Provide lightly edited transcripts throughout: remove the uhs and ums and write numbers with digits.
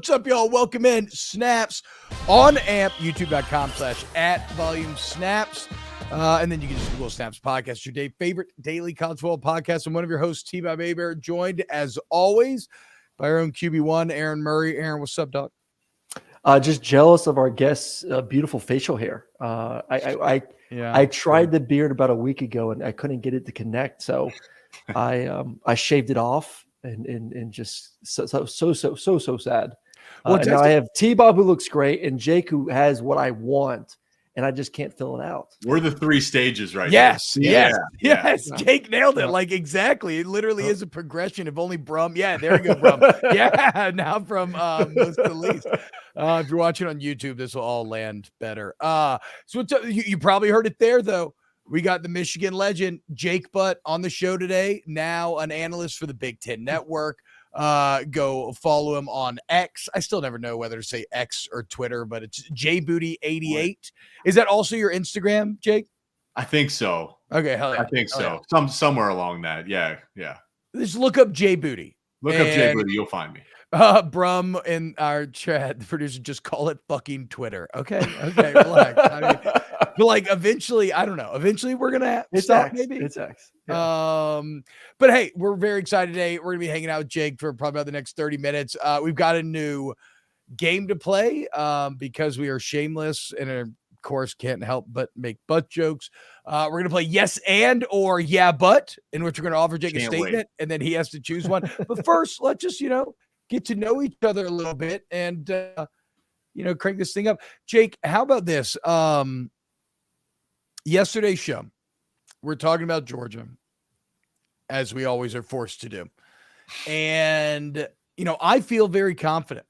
What's up, y'all? Welcome in. Snaps on AMP, youtube.com/@volume_snaps. And then you can just Google Snaps Podcast, your favorite daily college football podcast. I'm one of your hosts, T-Bob Hebert, joined as always by our own QB1, Aaron Murray. Aaron, what's up, dog? Just jealous of our guest's beautiful facial hair. I tried the beard about a week ago and I couldn't get it to connect, so I shaved it off and just so sad. And now I have T-Bob who looks great and Jake who has what I want, and I just can't fill it out. We're the three stages right Yes. now. Yes. Jake nailed it. Like, exactly. It literally is a progression. If only Brum. Yeah, there you go, Brum. Yeah, now from most to least. If you're watching on YouTube, this will all land better. So you probably heard it there, though. We got the Michigan legend, Jake Butt, on the show today, now an analyst for the Big Ten Network. Go follow him on X. I still never know whether to say X or Twitter, but it's JBooty88. Is that also your Instagram, Jake? I think so. Okay, hell yeah. I think so. Yeah. Somewhere along that. Yeah. Just look up JBooty. Look up JBooty, you'll find me. Brum in our chat, the producer, just call it fucking Twitter. Okay, relax. I mean, but like eventually, I don't know. Eventually, we're gonna stop. Maybe it's X. Yeah. But hey, we're very excited today. We're gonna be hanging out with Jake for probably about the next 30 minutes. We've got a new game to play because we are shameless and of course can't help but make butt jokes. We're gonna play yes and or yeah but, in which we're gonna offer Jake a statement and then he has to choose one. But first, let's just get to know each other a little bit and crank this thing up. Jake, how about this? Yesterday's show, we're talking about Georgia, as we always are forced to do. And, I feel very confident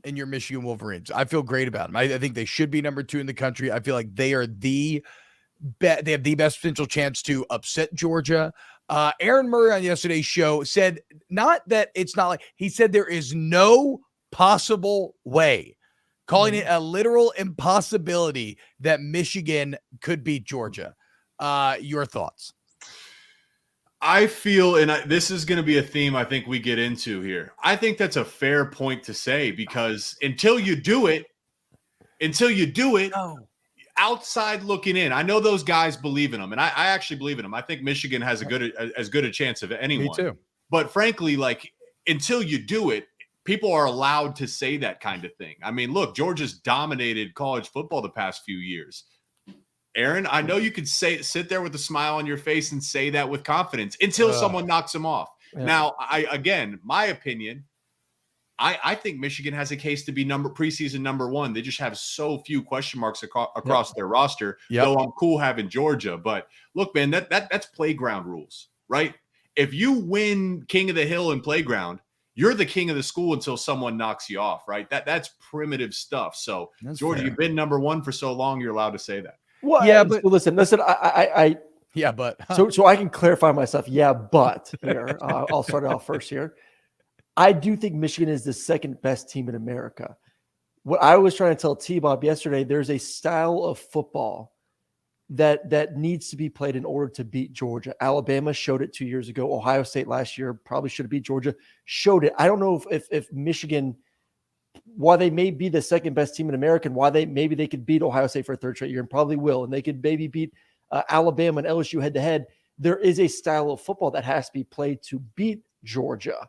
in your Michigan Wolverines. I feel great about them. I think they should be number 2 in the country. I feel like they are they have the best potential chance to upset Georgia. Aaron Murray on yesterday's show said he said there is no possible way, calling it a literal impossibility that Michigan could beat Georgia. Your thoughts? I feel, and this is going to be a theme I think we get into here. I think that's a fair point to say, because until you do it, outside looking in, I know those guys believe in them, and I actually believe in them. I think Michigan has as good a chance of anyone. Me too. But frankly, like, until you do it, people are allowed to say that kind of thing. I mean, look, Georgia's dominated college football the past few years. Aaron, I know you could sit there with a smile on your face and say that with confidence until someone knocks them off. Yeah. Now, my opinion, I think Michigan has a case to be preseason number 1. They just have so few question marks across their roster. Though I'm cool having Georgia, but look, man, that's playground rules, right? If you win King of the Hill in playground, you're the king of the school until someone knocks you off, right? That's primitive stuff. So, that's Georgia, fair. You've been number 1 for so long, you're allowed to say that. Well, yeah, but listen. I so I can clarify myself. Yeah, but here I'll start off first here. I do think Michigan is the second best team in America. What I was trying to tell T-Bob yesterday, there's a style of football that needs to be played in order to beat Georgia. Alabama showed it 2 years ago. Ohio State last year probably should have beat Georgia. Showed it. I don't know if Michigan, while they may be the second best team in America, and why maybe they could beat Ohio State for a third straight year, and probably will, and they could maybe beat Alabama and LSU head to head. There is a style of football that has to be played to beat Georgia.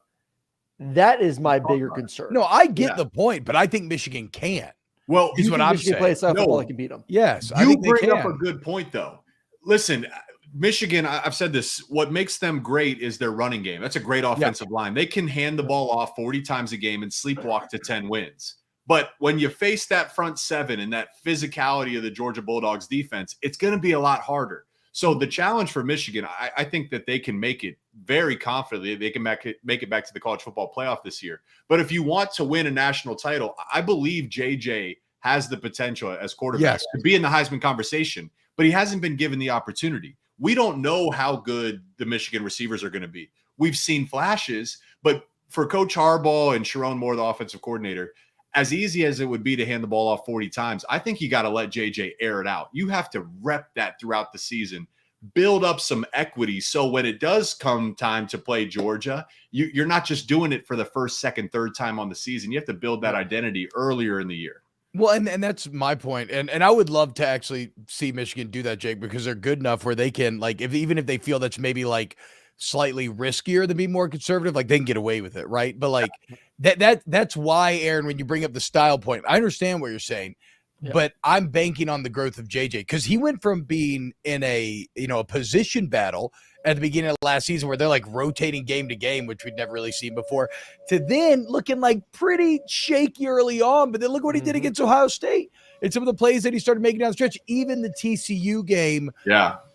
That is my bigger concern. No, I get the point, but I think Michigan can. Well, is what I'm saying. Play a style of football that can beat them. Yes, I think bring up a good point, though. Listen, Michigan, I've said this, what makes them great is their running game. That's a great offensive line. They can hand the ball off 40 times a game and sleepwalk to 10 wins. But when you face that front seven and that physicality of the Georgia Bulldogs defense, it's going to be a lot harder. So the challenge for Michigan, I think that they can make it very confidently. They can make it back to the college football playoff this year. But if you want to win a national title, I believe JJ has the potential as quarterback to be in the Heisman conversation, but he hasn't been given the opportunity. We don't know how good the Michigan receivers are going to be. We've seen flashes, but for Coach Harbaugh and Sharon Moore, the offensive coordinator, as easy as it would be to hand the ball off 40 times, I think you got to let JJ air it out. You have to rep that throughout the season build up some equity. So when it does come time to play Georgia, you're not just doing it for the first, second, third time on the season. You have to build that identity earlier in the year. Well, and that's my point. And I would love to actually see Michigan do that, Jake, because they're good enough where they can, like, even if they feel that's maybe like slightly riskier than being more conservative, like they can get away with it, right? But like that's why, Aaron, when you bring up the style point, I understand what you're saying. Yeah. But I'm banking on the growth of JJ because he went from being in a position battle at the beginning of last season where they're like rotating game to game, which we'd never really seen before, to then looking like pretty shaky early on. But then look what he did against Ohio State and some of the plays that he started making down the stretch. Even the TCU game,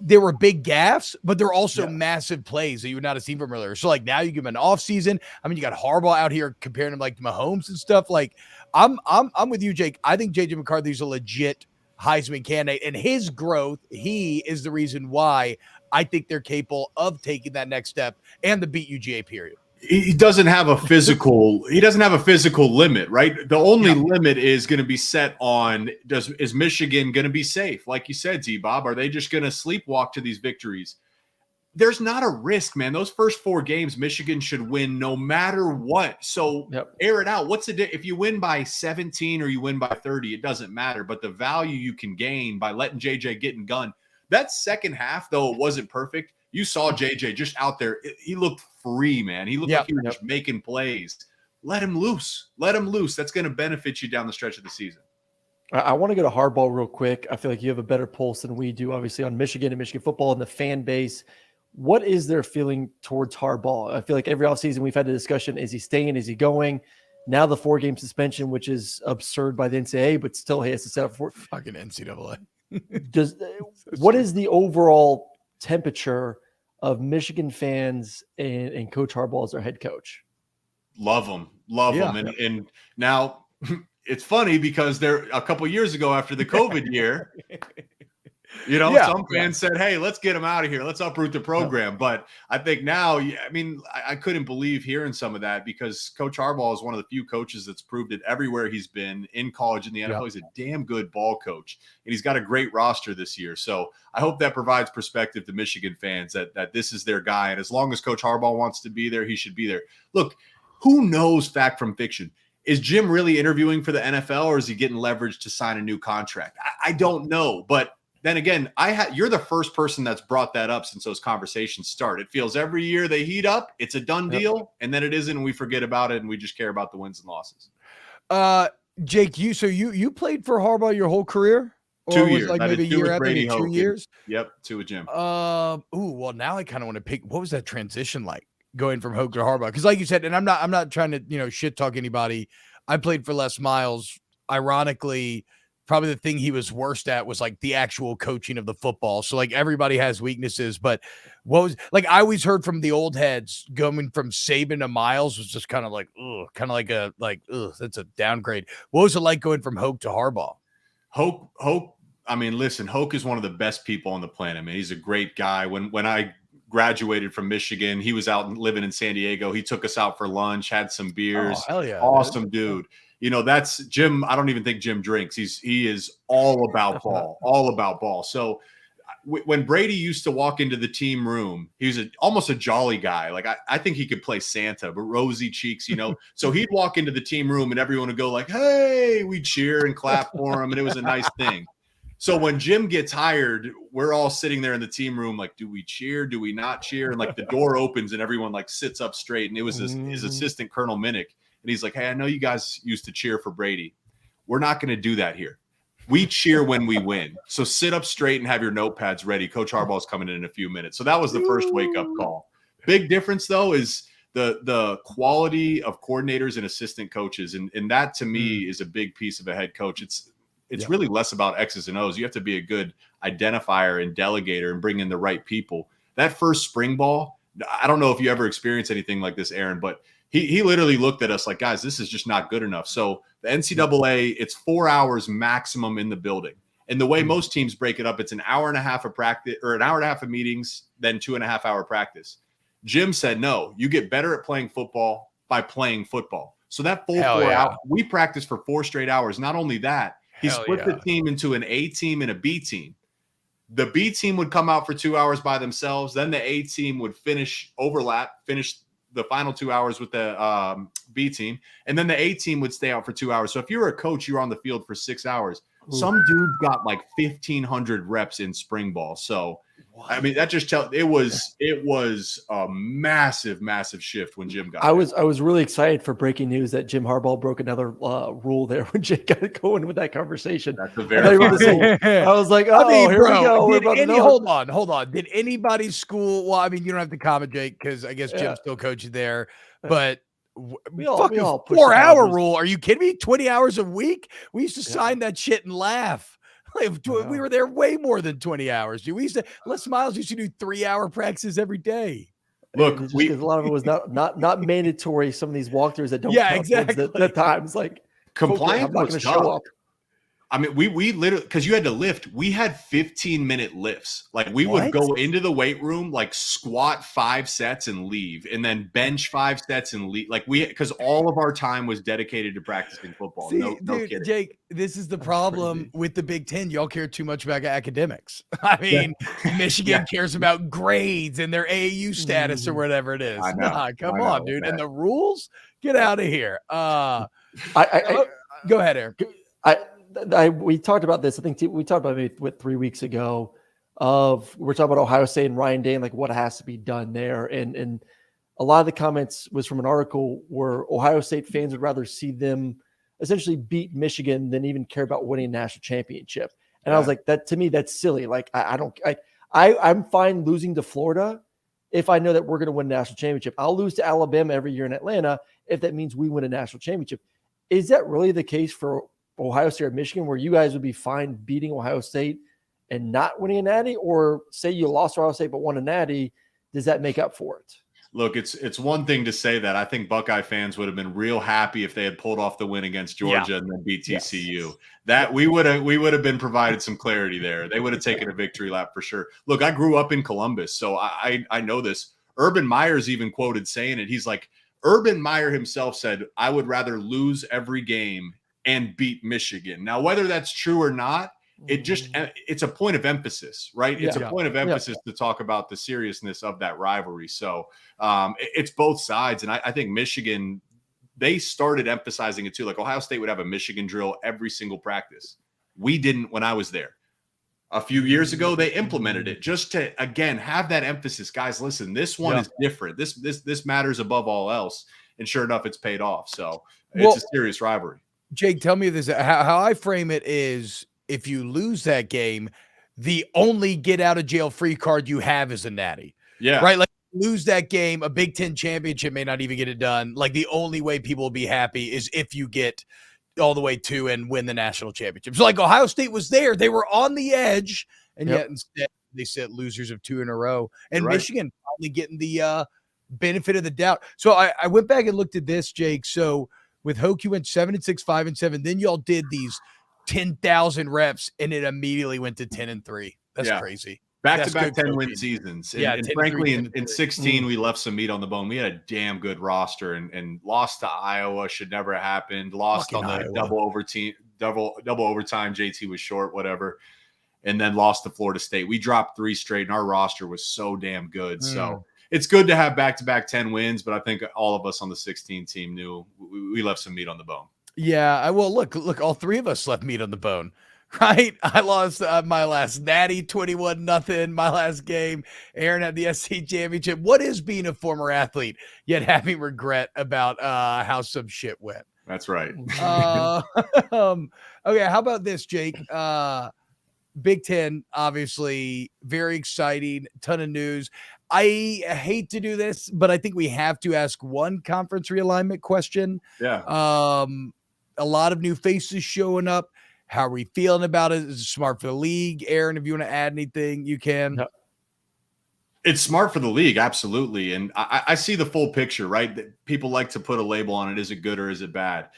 there were big gaffes, but there are also massive plays that you would not have seen from earlier. So like now you give him an off season. I mean, you got Harbaugh out here comparing him like to Mahomes and stuff. Like I'm with you, Jake. I think JJ McCarthy's a legit Heisman candidate, and his growth, he is the reason why I think they're capable of taking that next step and the beat UGA period. He doesn't have a physical limit, right? The only limit is going to be set on is Michigan going to be safe? Like you said, T-Bob, are they just going to sleepwalk to these victories? There's not a risk, man. Those first 4 games, Michigan should win no matter what. So air it out. What's the if you win by 17 or you win by 30, it doesn't matter. But the value you can gain by letting JJ get in gun. That second half, though it wasn't perfect, you saw JJ just out there. He looked free, man. He looked like he was just making plays. Let him loose. Let him loose. That's going to benefit you down the stretch of the season. I want to go to Harbaugh real quick. I feel like you have a better pulse than we do, obviously, on Michigan and Michigan football and the fan base. What is their feeling towards Harbaugh? I feel like every offseason we've had a discussion. Is he staying? Is he going? Now the 4-game suspension, which is absurd by the NCAA, but still he has to set up for fucking NCAA. What is the overall temperature of Michigan fans and Coach Harbaugh as their head coach? Love him. And now it's funny because they're a couple years ago after the COVID year, some fans said, hey, let's get him out of here. Let's uproot the program. But I think now, I couldn't believe hearing some of that because Coach Harbaugh is one of the few coaches that's proved it everywhere he's been in college and the NFL. He's a damn good ball coach, and he's got a great roster this year. So I hope that provides perspective to Michigan fans that this is their guy. And as long as Coach Harbaugh wants to be there, he should be there. Look, who knows fact from fiction? Is Jim really interviewing for the NFL or is he getting leverage to sign a new contract? I don't know, but then again, you're the first person that's brought that up since those conversations start. It feels every year they heat up, it's a done deal, and then it isn't, and we forget about it, and we just care about the wins and losses. Jake, you played for Harbaugh your whole career? Or 2 years. Like maybe a year after Brady Hoke 2 years? Yep, 2 with Jim. Well, now I kind of want to pick. What was that transition like going from Hoke to Harbaugh? Because like you said, and I'm not trying to shit talk anybody. I played for Les Miles. Ironically, probably the thing he was worst at was like the actual coaching of the football. So like everybody has weaknesses, but what was like, I always heard from the old heads going from Saban to Miles was just kind of like, that's a downgrade. What was it like going from Hoke to Harbaugh? Hoke. Listen, Hoke is one of the best people on the planet. He's a great guy. When I graduated from Michigan, he was out living in San Diego. He took us out for lunch, had some beers. Oh, hell yeah. Awesome dude. That's Jim. I don't even think Jim drinks. He is all about ball. So when Brady used to walk into the team room, he was almost a jolly guy. Like I think he could play Santa, but rosy cheeks, So he'd walk into the team room and everyone would go like, hey, we'd cheer and clap for him. And it was a nice thing. So when Jim gets hired, we're all sitting there in the team room like, do we cheer? Do we not cheer? And like the door opens and everyone like sits up straight. And it was his assistant, Colonel Minnick. And he's like, hey, I know you guys used to cheer for Brady. We're not going to do that here. We cheer when we win. So sit up straight and have your notepads ready. Coach Harbaugh's coming in a few minutes. So that was the first wake-up call. Big difference, though, is the quality of coordinators and assistant coaches. And that, to me, is a big piece of a head coach. It's really less about X's and O's. You have to be a good identifier and delegator and bring in the right people. That first spring ball, I don't know if you ever experienced anything like this, Aaron, but he literally looked at us like, guys, this is just not good enough. So the NCAA, it's 4 hours maximum in the building. And the way most teams break it up, it's an hour and a half of practice or an hour and a half of meetings, then 2.5 hour practice. Jim said, no, you get better at playing football by playing football. So that full 4 hours, we practiced for 4 straight hours. Not only that, he split the team into an A team and a B team. The B team would come out for 2 hours by themselves. Then the A team would finish the final 2 hours with the B team. And then the A team would stay out for 2 hours. So if you were a coach, you were on the field for 6 hours. Ooh. Some dude got like 1,500 reps in spring ball. So, what? I mean, that just tells it was a massive, massive shift when Jim got I was really excited for breaking news that Jim Harbaugh broke another rule there when Jake got going with that conversation. That's a very I was like, oh, here we go. Hold on. Did anybody's school? Well, I mean, you don't have to comment, Jake, because I guess Jim's still coaching there. But we all 4 hour rule. Are you kidding me? 20 hours a week? We used to sign that shit and laugh. Like, we were there way more than 20 hours. We used to Les Miles used to do 3 hour practices every day. Look, a lot of it was not mandatory. Some of these walkthroughs that don't exactly the times like compliance was tough. Show up. I mean, we literally, because you had to lift, we had 15-minute lifts. Like we would go into the weight room, like squat 5 sets and leave, and then bench 5 sets and leave. Like because all of our time was dedicated to practicing football. See, no kidding. Jake, this is the problem with the Big Ten. Y'all care too much about academics. I mean, Michigan cares about grades and their AAU status or whatever it is. Come on, dude. And the rules? Get out of here. Go ahead, Eric. We talked about this. I think we talked about it 3 weeks ago. We're talking about Ohio State and Ryan Day and like what has to be done there. And a lot of the comments was from an article where Ohio State fans would rather see them essentially beat Michigan than even care about winning a national championship. And I was like, that to me, that's silly. Like I'm fine losing to Florida if I know that we're going to win a national championship. I'll lose to Alabama every year in Atlanta if that means we win a national championship. Is that really the case for Ohio State or Michigan, where you guys would be fine beating Ohio State and not winning a natty? Or say you lost to Ohio State but won a natty, does that make up for it? Look, it's one thing to say that. I think Buckeye fans would have been real happy if they had pulled off the win against Georgia and then beat TCU. Yes. That we would have been provided some clarity there. They would have taken a victory lap for sure. Look, I grew up in Columbus, so I know this. Urban Meyer's even quoted saying it. He's like, Urban Meyer himself said, I would rather lose every game and beat Michigan. Now, whether that's true or not, it's a point of emphasis, right? It's a point of emphasis to talk about the seriousness of that rivalry. So it's both sides. And I think Michigan, they started emphasizing it too. Like Ohio State would have a Michigan drill every single practice. We didn't when I was there. A few years ago, they implemented it just to, again, have that emphasis. Guys, listen, this one is different. This matters above all else. And sure enough, it's paid off. So it's a serious rivalry. Jake, tell me this. How I frame it is, if you lose that game, the only get out of jail free card you have is a natty. Yeah. Right? Like, lose that game, a Big Ten championship may not even get it done. Like, the only way people will be happy is if you get all the way to and win the national championship. So, like, Ohio State was there. They were on the edge, and yet instead they set losers of 2 in a row. And Michigan probably getting the benefit of the doubt. So I went back and looked at this, Jake. So with Hoke, you went 7-6, 5-7. Then y'all did these 10,000 reps, and it immediately went to 10-3. That's crazy. Back-to-back 10-win seasons. And frankly, in 16, we left some meat on the bone. We had a damn good roster, and lost to Iowa should never have happened. Lost on the double overtime. JT was short, whatever. And then lost to Florida State. We dropped 3 straight, and our roster was so damn good. So it's good to have back-to-back 10 wins, but I think all of us on the 16 team knew we left some meat on the bone. Yeah, look, all 3 of us left meat on the bone, right? I lost my last natty 21-0, my last game. Aaron had the SC championship. What is being a former athlete, yet having regret about how some shit went? That's right. Okay, how about this, Jake? Big Ten, obviously, very exciting, ton of news. I hate to do this, but I think we have to ask one conference realignment question. Yeah. A lot of new faces showing up. How are we feeling about it? Is it smart for the league? Aaron, if you want to add anything, you can. No. It's smart for the league, absolutely. And I see the full picture, right? That people like to put a label on it. Is it good or is it bad?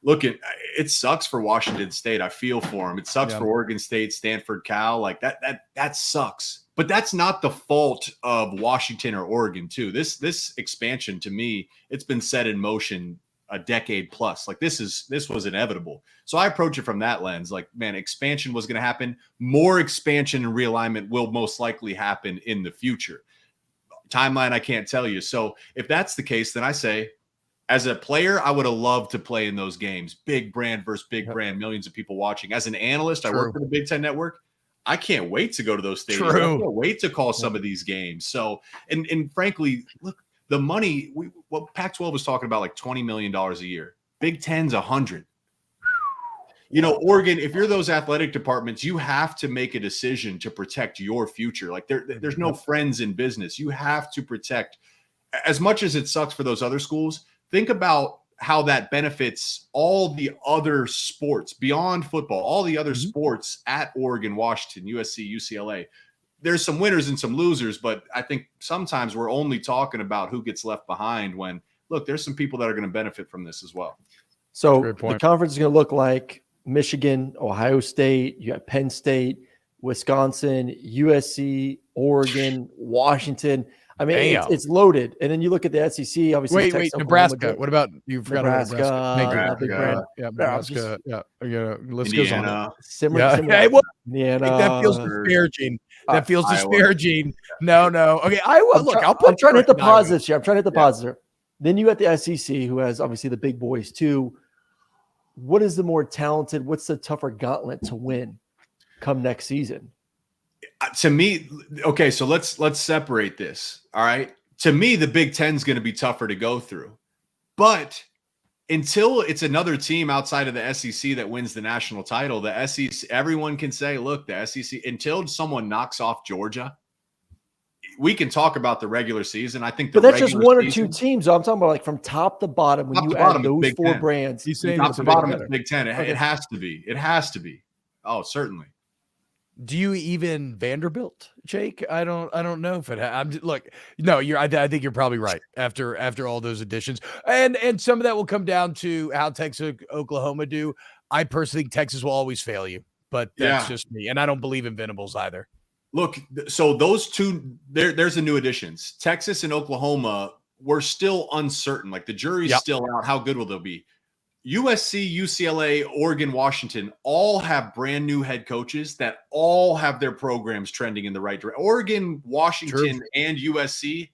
Look, it sucks for Washington State. I feel for them. It sucks for Oregon State, Stanford, Cal. Like that sucks. But that's not the fault of Washington or Oregon, too. This expansion, to me, it's been set in motion a decade plus. Like this was inevitable. So I approach it from that lens. Like, man, expansion was going to happen. More expansion and realignment will most likely happen in the future. Timeline, I can't tell you. So if that's the case, then I say, as a player, I would have loved to play in those games. Big brand versus big brand, millions of people watching. As an analyst, I work for the Big Ten Network. I can't wait to go to those stadiums. I can't wait to call some of these games. So, and frankly, look, the money, what Pac-12 was talking about, like $20 million a year. Big Ten's $100. You know, Oregon, if you're those athletic departments, you have to make a decision to protect your future. Like there's no friends in business. You have to protect, as much as it sucks for those other schools, think about how that benefits all the other sports beyond football, all the other sports at Oregon, Washington, USC, UCLA. There's some winners and some losers, but I think sometimes we're only talking about who gets left behind when, look, there's some people that are going to benefit from this as well. So the conference is going to look like Michigan, Ohio State, you got Penn State, Wisconsin, USC, Oregon, Washington. I mean, it's loaded. And then you look at the SEC, obviously. Wait, Nebraska. What about you? Forgot Nebraska. Nebraska. Big brand. Yeah, Nebraska. List Indiana. goes on. Similar. Hey, well, Indiana. that feels disparaging. That feels disparaging. No. Okay, I'll put. I'm trying to hit the positives here. Then you got the SEC, who has obviously the big boys too. What is the more talented? What's the tougher gauntlet to win come next season? To me, okay, so let's separate this. All right. To me, the Big Ten is going to be tougher to go through. But until it's another team outside of the SEC that wins the national title, the SEC, everyone can say, look, the SEC, until someone knocks off Georgia, we can talk about the regular season. I think but that's just one or two teams. I'm talking about like from top to bottom when you add those four brands. He's saying top to bottom of the Big Ten. It has to be. It has to be. Oh, certainly. Do you even Vanderbilt, Jake? I don't know if it. I think you're probably right. After all those additions, and some of that will come down to how Texas, Oklahoma do. I personally think Texas will always fail you, but that's just me, and I don't believe in Venables either. Look, so those two, there's the new additions. Texas and Oklahoma, we're still uncertain. Like the jury's still out. How good will they be? USC, UCLA, Oregon, Washington all have brand new head coaches that all have their programs trending in the right direction. Oregon, Washington, and USC,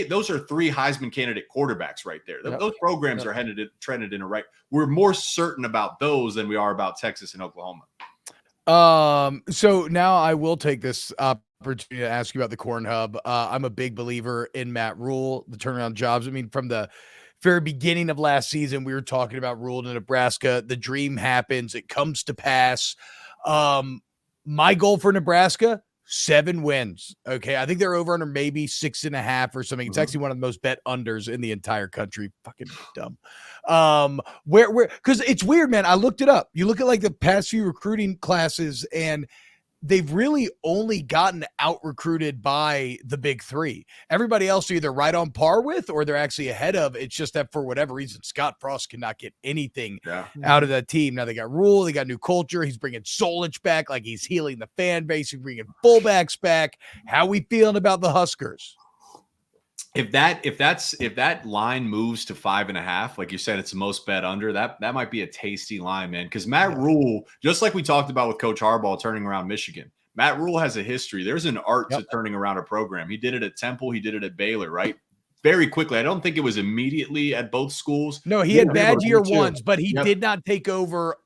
those are three Heisman candidate quarterbacks right there. Those programs are trended in a right. We're more certain about those than we are about Texas and Oklahoma. So now I will take this opportunity to ask you about the Corn Hub. I'm a big believer in Matt Rhule, the turnaround jobs. I mean, from the very beginning of last season, we were talking about Rhule to Nebraska. The dream happens. It comes to pass. My goal for Nebraska, 7 wins. Okay. I think they're over under maybe 6.5 or something. It's actually one of the most bet unders in the entire country. Fucking dumb. Cause it's weird, man. I looked it up. You look at like the past few recruiting classes and they've really only gotten out recruited by the big three. Everybody else are either right on par with, or they're actually ahead of. It's just that for whatever reason, Scott Frost cannot get anything out of that team. Now they got Rhule, they got new culture. He's bringing Solich back. Like he's healing the fan base. He's bringing fullbacks back. How we feeling about the Huskers? If that line moves to 5.5, like you said, it's the most bet under. That might be a tasty line, man. Because Matt Rhule, just like we talked about with Coach Harbaugh turning around Michigan, Matt Rhule has a history. There's an art to turning around a program. He did it at Temple. He did it at Baylor, right? Very quickly. I don't think it was immediately at both schools. No, he had bad year ones, but he did not take over.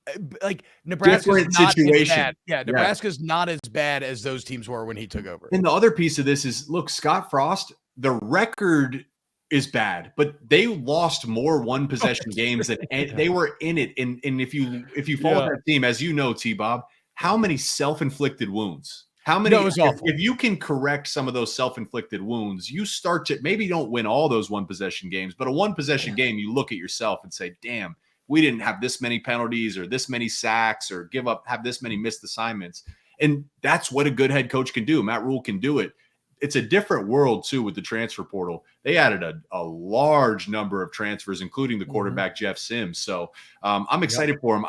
Like Nebraska's not as bad. Yeah, Nebraska's not as bad as those teams were when he took over. And the other piece of this is, look, Scott Frost, the record is bad, but they lost more one possession games than they were in it. And if you follow that team, as you know, T-Bob, how many self-inflicted wounds? How many? If you can correct some of those self-inflicted wounds, you start to maybe don't win all those one possession games, but a one possession game, you look at yourself and say, damn, we didn't have this many penalties or this many sacks or have this many missed assignments. And that's what a good head coach can do. Matt Rhule can do it. It's a different world too with the transfer portal. They added a large number of transfers, including the quarterback Jeff Sims. So I'm excited for him.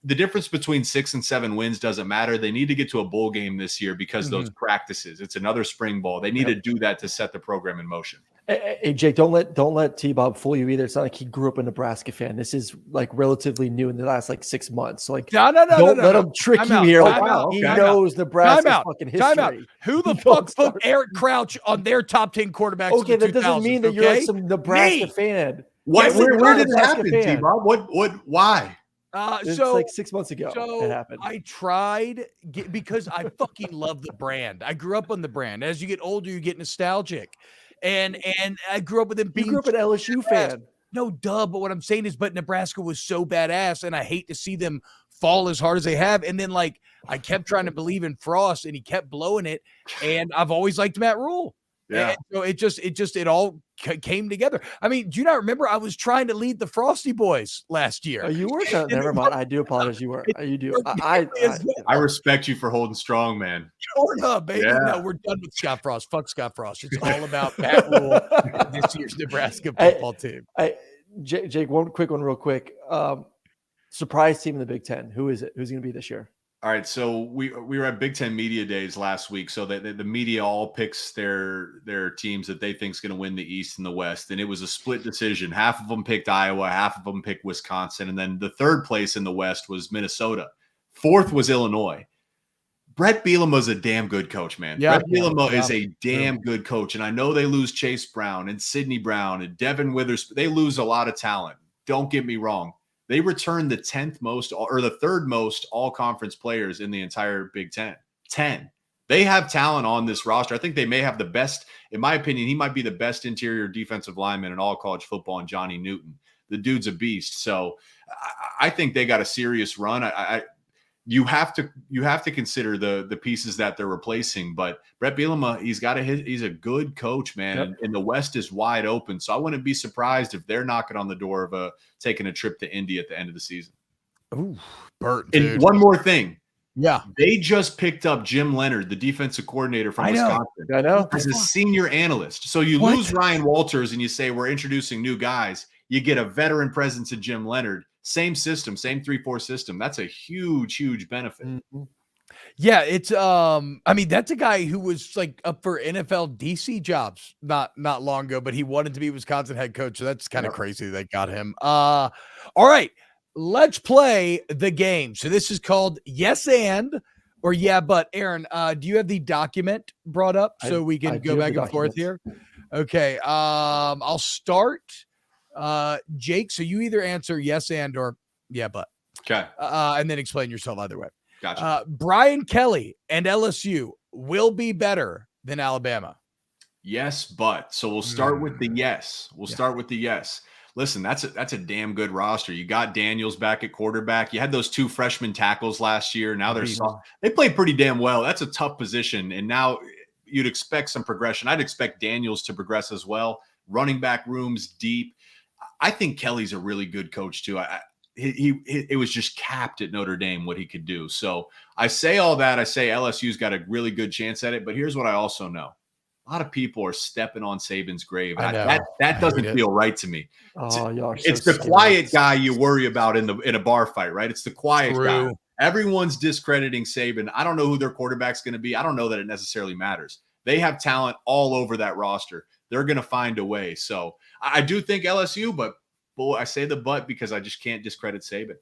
The difference between 6 and 7 wins doesn't matter. They need to get to a bowl game this year because those practices. It's another spring ball. They need to do that to set the program in motion. Hey, Jake, don't let T-Bob fool you either. It's not like he grew up a Nebraska fan. This is like relatively new in the last like 6 months. So like, don't let him trick you here. He knows Nebraska's fucking history. Who the fuck put Eric Crouch on their top 10 quarterbacks? Okay, that doesn't mean that you're like some Nebraska fan. Where did it happen, T-Bob? Why? It's like 6 months ago it happened. I tried because I fucking love the brand. I grew up on the brand. As you get older, you get nostalgic. And I grew up with him being. You grew up an LSU fan. No, duh. But what I'm saying is, but Nebraska was so badass, and I hate to see them fall as hard as they have. And then, like, I kept trying to believe in Frost, and he kept blowing it. And I've always liked Matt Rhule. Yeah. And so it all came together. I mean, do you not remember? I was trying to lead the Frosty Boys last year. Oh, you were? Never mind. I do apologize. You were. You do. I respect you for holding strong, man. Short up, baby. Yeah. No, we're done with Scott Frost. Fuck Scott Frost. It's all about Matt Rhule and this year's Nebraska football team. Jake, one quick one real quick. Surprise team in the Big Ten. Who is it? Who's going to be this year? All right, so we were at Big Ten Media Days last week, so the media all picks their teams that they think is going to win the East and the West, and it was a split decision. Half of them picked Iowa, half of them picked Wisconsin, and then the third place in the West was Minnesota. Fourth was Illinois. Brett Bielema is a damn good coach, man. Yeah, Brett Bielema is a damn good coach, and I know they lose Chase Brown and Sidney Brown and Devin Withers. They lose a lot of talent. Don't get me wrong. They returned the 10th most or the third most all-conference players in the entire Big Ten. 10. They have talent on this roster. I think they may have the best, in my opinion, he might be the best interior defensive lineman in all college football, and Johnny Newton. The dude's a beast. So I think they got a serious run. You have to consider the pieces that they're replacing, but Brett Bielema, he's a good coach, man. Yep. And the West is wide open. So I wouldn't be surprised if they're knocking on the door of taking a trip to Indy at the end of the season. Ooh, Bert. And one more thing. Yeah. They just picked up Jim Leonard, the defensive coordinator from Wisconsin. I know. As a senior analyst. So you lose Ryan Walters and you say, we're introducing new guys. You get a veteran presence in Jim Leonard. Same system, same 3-4 system. That's a huge, huge benefit. Mm-hmm. Yeah, it's I mean, that's a guy who was like up for NFL DC jobs not long ago, but he wanted to be Wisconsin head coach. So that's kind of crazy they got him. All right, let's play the game. So this is called Yes and or Yeah But. Aaron, do you have the document brought up so we can go back and forth here? Okay, I'll start. Jake, so you either answer yes and or yeah but. Okay. And then explain yourself either way. Gotcha. Brian Kelly and LSU will be better than Alabama. Yes, but. So we'll start with the yes. Start with the yes. Listen, that's a damn good roster. You got Daniels back at quarterback. You had those 2 freshman tackles last year. Now they played pretty damn well. That's a tough position. And now you'd expect some progression. I'd expect Daniels to progress as well. Running back room's deep. I think Kelly's a really good coach too. It was just capped at Notre Dame what he could do. So I say all that. I say LSU's got a really good chance at it. But here's what I also know: a lot of people are stepping on Saban's grave. That doesn't feel right to me. Oh, it's the quiet guy you worry about in a bar fight, right? It's the quiet guy. Everyone's discrediting Saban. I don't know who their quarterback's going to be. I don't know that it necessarily matters. They have talent all over that roster. They're going to find a way. So I do think LSU, but I say the but because I just can't discredit Saban.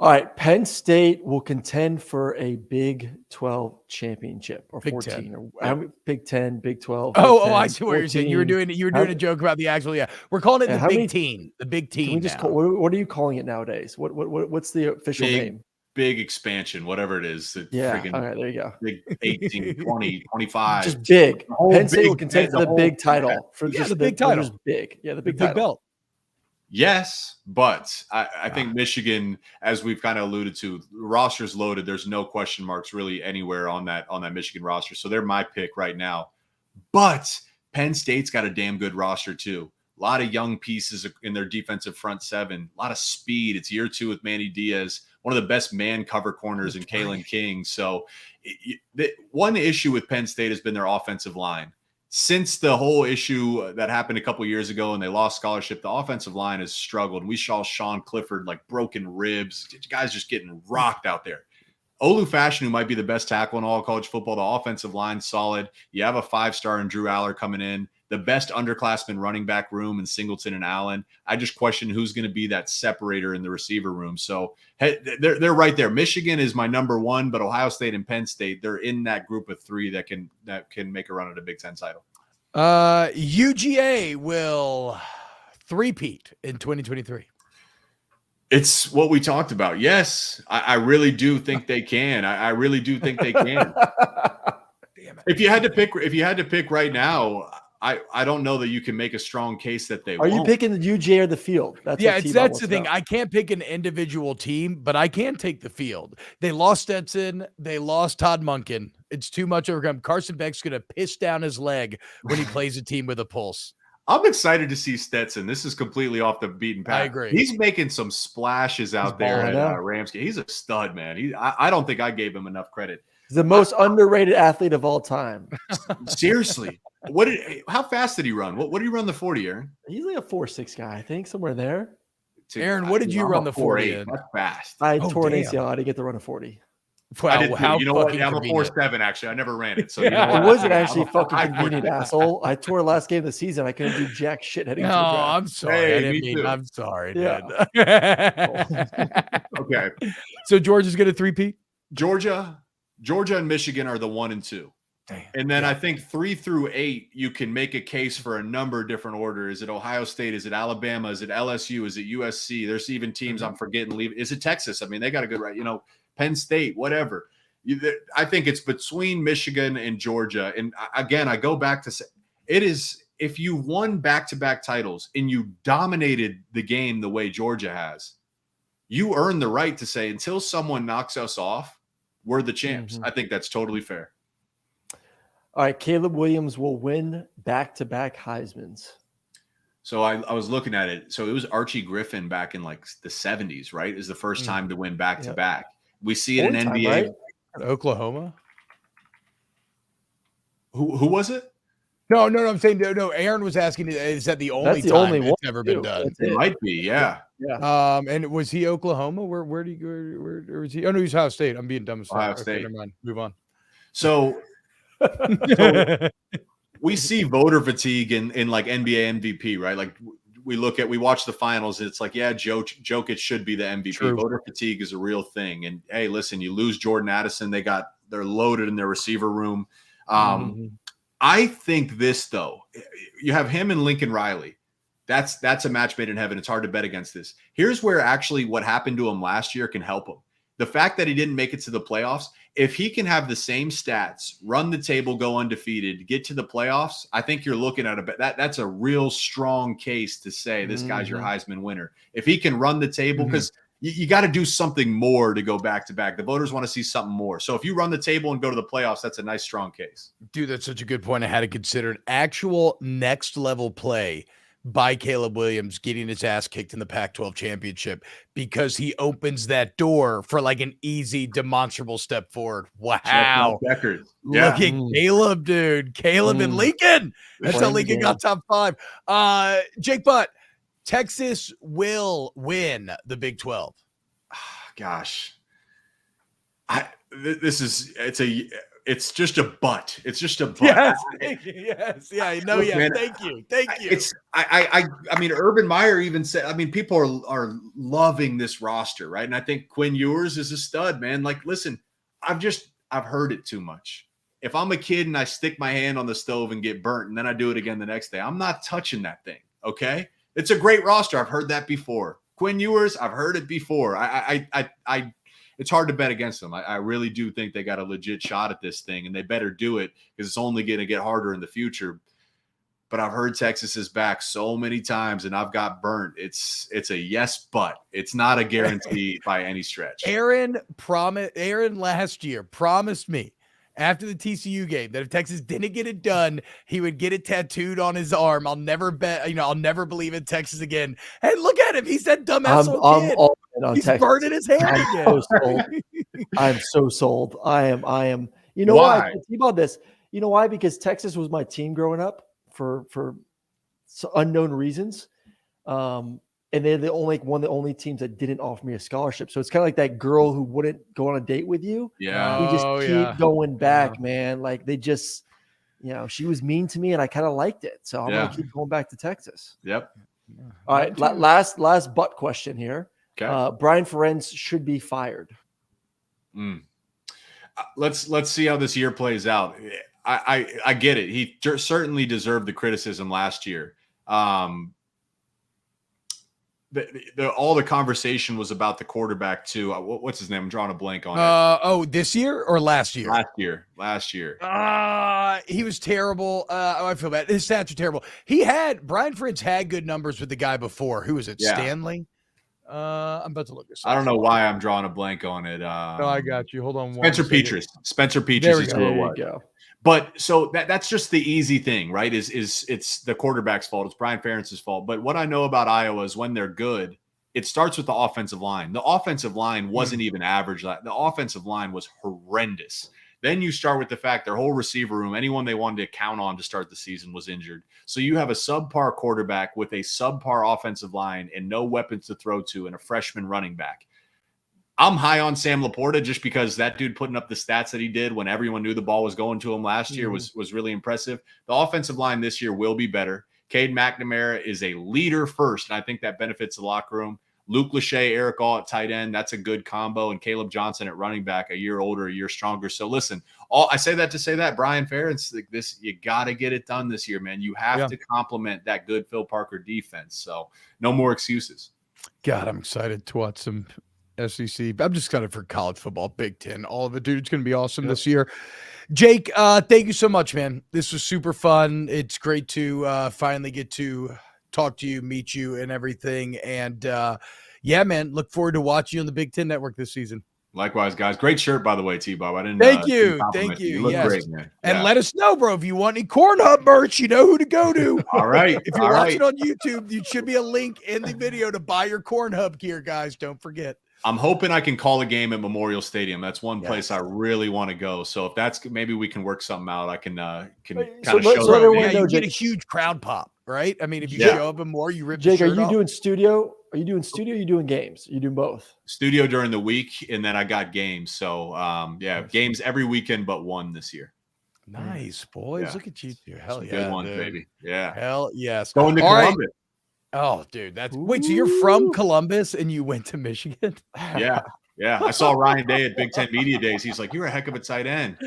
All right. Penn State will contend for a Big 12 championship or Big 14 10. or Big 10, Big 12. Oh, Big 10, I see what you're saying. You were doing a joke about the actual. Yeah, we're calling it the Big Team. The Big Team. Can we just what are you calling it nowadays? What's the official name? Big expansion, whatever it is. Yeah. All right. There you go. Big 18, 20, 25. Just big. Penn State will contend for the big title. For just the big title. Just big. Yeah, the big belt. Yes, but I think Michigan, as we've kind of alluded to, the roster's loaded. There's no question marks really anywhere on that Michigan roster. So they're my pick right now. But Penn State's got a damn good roster too. A lot of young pieces in their defensive front seven. A lot of speed. It's year 2 with Manny Diaz, one of the best man cover corners in Kalen King. So one issue with Penn State has been their offensive line. Since the whole issue that happened a couple years ago and they lost scholarship, the offensive line has struggled. We saw Sean Clifford like broken ribs. Guys just getting rocked out there. Olu Fashion, who might be the best tackle in all college football, the offensive line solid. You have a 5-star in Drew Aller coming in. the best underclassmen running back room in Singleton and Allen. I just question who's going to be that separator in the receiver room. So hey, they're right there. Michigan is my number one, but Ohio State and Penn State, they're in that group of three that can make a run at a Big Ten title. UGA will three-peat in 2023. It's what we talked about. Yes, I really do think they can. I really do think they can. Damn it. If you had to pick right now, I don't know that you can make a strong case that they won't. Are you picking the UGA or the field? That's the thing. I can't pick an individual team, but I can take the field. They lost Stetson. They lost Todd Monken. It's too much overcome. Carson Beck's going to piss down his leg when he plays a team with a pulse. I'm excited to see Stetson. This is completely off the beaten path. I agree. He's making some splashes out there at Ramsey. He's a stud, man. I don't think I gave him enough credit. He's the most underrated athlete of all time. Seriously. How fast did he run? What did he run the 40, Aaron? He's like a 4.6 guy, I think, somewhere there. Aaron, what did you run the 40 in? That's fast. I tore an ACL. I didn't get to run a 40. Wow, you know what? Yeah, I'm a 4.7 actually. I never ran it. So it wasn't actually fucking convenient, asshole. I tore last game of the season. I couldn't do jack shit heading to the draft. I'm sorry. I'm sorry, dude. Okay. So Georgia's going to three-peat? Georgia and Michigan are the 1 and 2. Damn. And then I think 3 through 8, you can make a case for a number of different orders. Is it Ohio State? Is it Alabama? Is it LSU? Is it USC? There's even teams I'm forgetting. Is it Texas? I mean, they got a good right. Penn State, whatever. I think it's between Michigan and Georgia. And again, I go back to say it is if you won back-to-back titles and you dominated the game the way Georgia has, you earn the right to say until someone knocks us off, we're the champs. I think that's totally fair. All right, Caleb Williams will win back-to-back Heismans. So I was looking at it. So it was Archie Griffin back in like the 70s, right? Is the first time to win back-to-back. We see it in NBA. Right? Oklahoma. Who was it? No. I'm saying no. Aaron was asking, is that the only time it's ever been done? It might be, yeah. And was he Oklahoma? Where do you go? Where was he? Oh no, he's Ohio State. I'm being dumb as fuck. Ohio State. Okay, never mind. Move on. So we see voter fatigue in like NBA MVP, right? Like we watch the finals. And it's like, yeah, Jokic should be the MVP. True. Voter fatigue is a real thing. And hey, listen, you lose Jordan Addison. They're loaded in their receiver room. I think this though, you have him and Lincoln Riley. That's a match made in heaven. It's hard to bet against this. Here's where actually what happened to him last year can help him. The fact that he didn't make it to the playoffs, if he can have the same stats, run the table, go undefeated, get to the playoffs, I think you're looking at that's a real strong case to say this guy's your Heisman winner. If he can run the table, because you got to do something more to go back-to-back. The voters want to see something more. So if you run the table and go to the playoffs, that's a nice, strong case. Dude, that's such a good point. I had to consider an actual next-level play by Caleb Williams getting his ass kicked in the Pac-12 championship because he opens that door for like an easy, demonstrable step forward. Wow. Look at Caleb, dude. Caleb and Lincoln. That's how Lincoln got top 5. Jake Butt, Texas will win the Big 12. Gosh. It's just a butt. It's just a butt. Yes. Yeah. No. Look, yeah. Man, thank you. I mean, Urban Meyer even said. I mean, people are loving this roster, right? And I think Quinn Ewers is a stud, man. Like, listen, I've heard it too much. If I'm a kid and I stick my hand on the stove and get burnt, and then I do it again the next day, I'm not touching that thing. Okay, it's a great roster. I've heard that before. Quinn Ewers, I've heard it before. It's hard to bet against them. I really do think they got a legit shot at this thing, and they better do it because it's only going to get harder in the future. But I've heard Texas is back so many times, and I've got burnt. It's a yes, but it's not a guarantee by any stretch. Aaron last year promised me after the TCU game that if Texas didn't get it done, he would get it tattooed on his arm. I'll never bet. I'll never believe in Texas again. Hey, look at him. He's that dumbass old kid. He's Texas. burning his hand again. I'm so sold. I am. You know why? I think about this. You know why? Because Texas was my team growing up for unknown reasons. And they're one of the only teams that didn't offer me a scholarship. So it's kind of like that girl who wouldn't go on a date with you. Yeah. You just keep going back, man. Like they just, she was mean to me and I kind of liked it. So I'm going to keep going back to Texas. Yep. All right. Last butt question here. Okay. Brian Ferentz should be fired. Let's see how this year plays out. I get it. He certainly deserved the criticism last year. All the conversation was about the quarterback too. What's his name? I'm drawing a blank on it. This year or last year? Last year. He was terrible. I feel bad. His stats are terrible. Brian Ferentz had good numbers with the guy before. Who was it? Yeah. Stanley? I'm about to look this up. I don't know why I'm drawing a blank on it. No, I got you. Hold on. Spencer Petras. Spencer Petras is who it was. Go. But so that's just the easy thing, right? Is it's the quarterback's fault. It's Brian Ferentz's fault. But what I know about Iowa is when they're good, it starts with the offensive line. The offensive line wasn't even average. The offensive line was horrendous. Then you start with the fact their whole receiver room, anyone they wanted to count on to start the season was injured. So you have a subpar quarterback with a subpar offensive line and no weapons to throw to and a freshman running back. I'm high on Sam Laporta just because that dude putting up the stats that he did when everyone knew the ball was going to him last year was really impressive. The offensive line this year will be better. Cade McNamara is a leader first, and I think that benefits the locker room. Luke Lachey, Eric All at tight end, that's a good combo, and Caleb Johnson at running back, a year older, a year stronger. So listen, I say that to say that Brian Ferentz, you got to get it done this year, man. You have to complement that good Phil Parker defense. So no more excuses. God, I'm excited to watch some SEC. I'm just excited for college football, Big Ten, all of it, dude. It's going to be awesome this year. Jake, thank you so much, man. This was super fun. It's great to finally get to talk to you, meet you, and everything. And yeah, man, look forward to watching you on the Big Ten Network this season. Likewise, guys. Great shirt, by the way, T-Bob. I didn't. Thank you. You look great, man. And let us know, bro, if you want any Corn Hub merch, you know who to go to. All right. If you're watching on YouTube, there should be a link in the video to buy your Corn Hub gear, guys. Don't forget. I'm hoping I can call a game at Memorial Stadium. That's one place I really want to go. So if that's maybe we can work something out. I can kind of show. So you get a huge crowd pop, right? I mean, if you show up and more, you rip. Jake, the shirt are you off. doing studio? Are you doing studio? Or are you doing games? Are you doing both? Studio during the week, and then I got games. So games every weekend but one this year. Nice, boys. Yeah. Look at you two. Hell yeah, good ones, dude. baby. Yeah. Hell yes. Going to Columbus. Right. Oh, dude, wait. So you're from Columbus and you went to Michigan? Yeah. Yeah, I saw Ryan Day at Big Ten Media Days. He's like, "You're a heck of a tight end.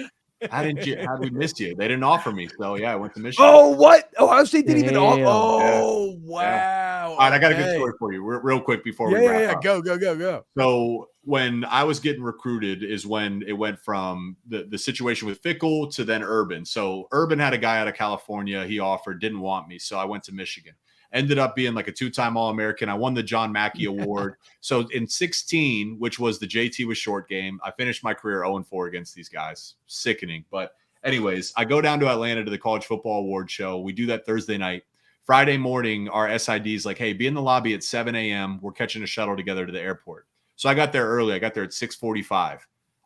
How did we miss you? They didn't offer me, so yeah, I went to Michigan." Oh, what? Oh, Ohio State didn't even offer. Oh, wow. Yeah. All right, I got a good story for you, real quick before we wrap up. Go. So when I was getting recruited is when it went from the situation with Fickle to then Urban. So Urban had a guy out of California. He offered, didn't want me, so I went to Michigan. Ended up being like a 2-time All-American. I won the John Mackey Award. So in 16, which was the JT was short game, I finished my career 0-4 against these guys. Sickening. But anyways, I go down to Atlanta to the College Football Award show. We do that Thursday night. Friday morning, our SID is like, "Hey, be in the lobby at 7 a.m. We're catching a shuttle together to the airport." So I got there early. I got there at 6:45.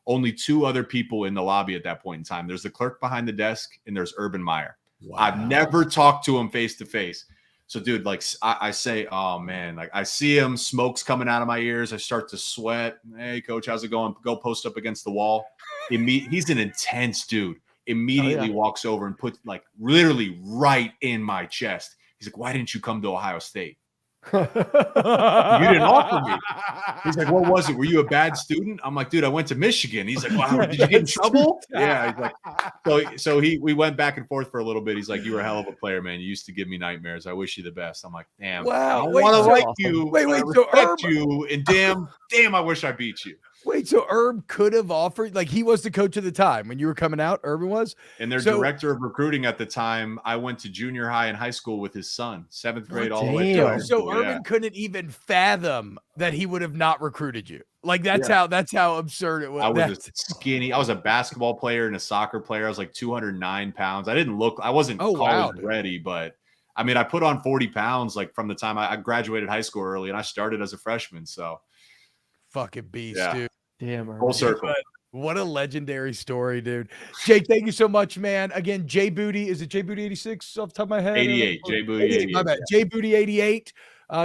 Only 2 other people in the lobby at that point in time. There's the clerk behind the desk, and there's Urban Meyer. Wow. I've never talked to him face to face. So, dude, like I say, oh, man, like I see him, smoke's coming out of my ears. I start to sweat. "Hey, coach, how's it going?" Go post up against the wall. He's an intense dude. Immediately walks over and puts like literally right in my chest. He's like, "Why didn't you come to Ohio State?" "You didn't offer me." He's like, "What was it? Were you a bad student?" I'm like, "Dude, I went to Michigan." He's like, "Wow, did you get in trouble?" Yeah. He's like, so we went back and forth for a little bit. He's like, "You were a hell of a player, man. You used to give me nightmares. I wish you the best." I'm like, "Damn, wow, I want to like you. Wait, I respect you, and damn, I wish I beat you." Wait, so Herb could have offered, like he was the coach at the time when you were coming out, Urban was? And their director of recruiting at the time, I went to junior high and high school with his son, 7th grade all the way to high school. So Urban couldn't even fathom that he would have not recruited you. Like that's how absurd it was. I was skinny. I was a basketball player and a soccer player. I was like 209 pounds. I wasn't college ready, but I mean, I put on 40 pounds like from the time I graduated high school early and I started as a freshman. So fucking beast, dude. Damn, full circle. What a legendary story, dude. Jake, thank you so much, man. Again, Jay Booty, is it Jay Booty 86 off the top of my head? 88, Jay Booty 88. My bad. Jay Booty 88.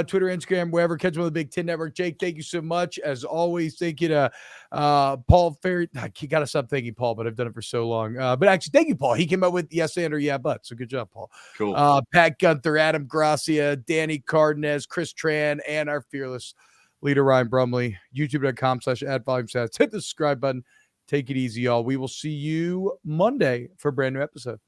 Twitter, Instagram, wherever. Catch him on the Big Ten Network. Jake, thank you so much. As always, thank you to Paul Ferry. I got to stop thanking Paul, but I've done it for so long. But actually, thank you, Paul. He came up with yes and or yeah, but. So good job, Paul. Cool. Pat Gunther, Adam Gracia, Danny Cardenas, Chris Tran, and our fearless leader, Ryan Brumley. YouTube.com/@volume stats. Hit the subscribe button. Take it easy, y'all. We will see you Monday for a brand new episode.